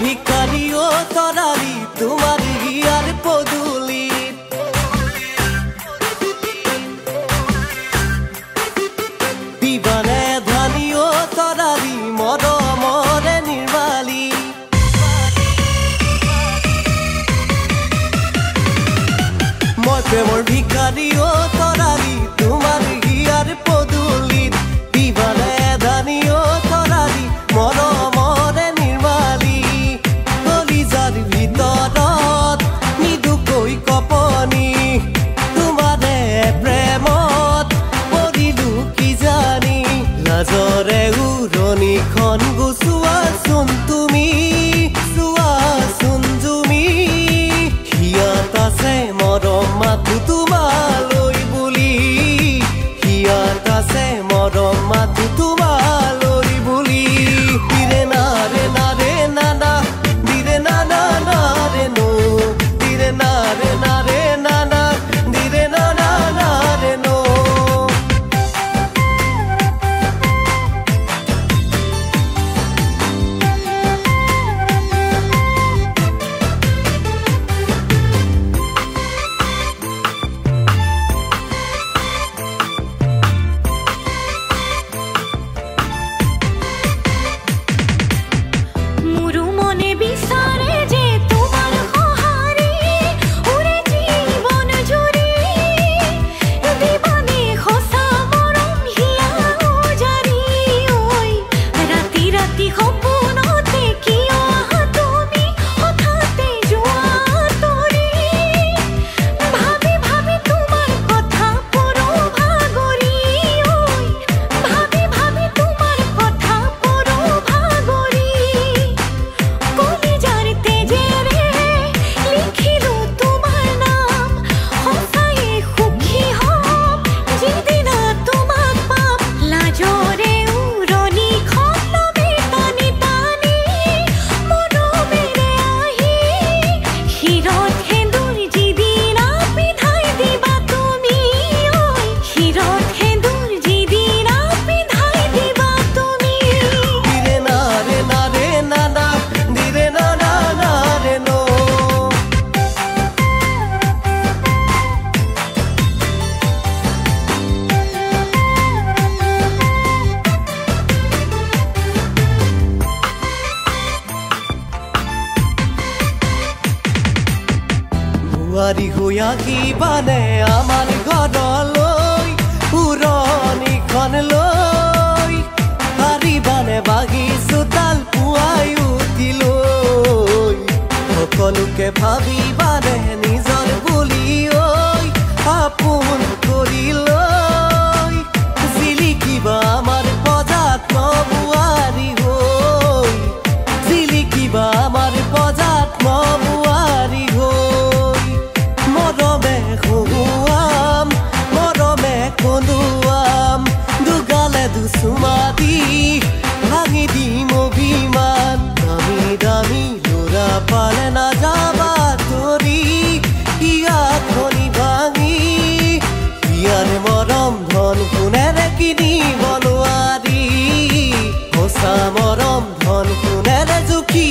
ভিখাৰি ও তৰালি তোমাৰ হিয়াৰ পদুলি দিবানে ধানি ও তৰালি মৰমৰে নিৰ্মালি মই প্ৰেমৰ ভিখাৰি ও তৰালি তোমাৰ হিয়াৰ পদুলি দিবানে ধানি ও তৰালি মৰমৰে নিৰ্মালি কলিজাৰ ভিতৰত নিদুকৈ কপনি তোমাৰে প্ৰেমত পৰিলো কি জানি লাজৰে উৰণিখন গুচোৱাচোন তুমি চোৱাচোন তুমি হিয়াত আছে মৰম মাথো তোমালৈ বুলি হিয়াত আছে মৰম মাথো তোমালৈ বুলি দিৰে না ৰে না ৰে না না দিৰে না না না ৰে নো দিৰে না ৰে না ৰে না না দিৰে না না না ৰে নো বুৱাৰী হৈ আহিবানে আমাৰ ঘৰলৈ উৰণিখন লৈ পাৰিবানে বাগি চোতাল পুৱাই উঠিলৈ সকলোকে ভাবিবানে নিজৰ বুলি ঐ আপোন কৰি লৈ জিলিকিবা আমাৰ প্ৰজাত্ম বুৱাৰী হৈ জিলিকিবা আমাৰ প্ৰজাত্ম বুৱাৰী হৈ মৰমে খুৱাম মৰমে কন্দুৱাম দুগালে দুচুমা দি ভাঙি দিম অভিমান দামী দামী ল'ৰা পালে নাযাবা তৰি ইয়াখনি ভাঙি ইয়াৰে মৰম ধন কোনেৰে কিনিব নোৱাৰি সঁচা মৰম ধন কোনেৰে জুখি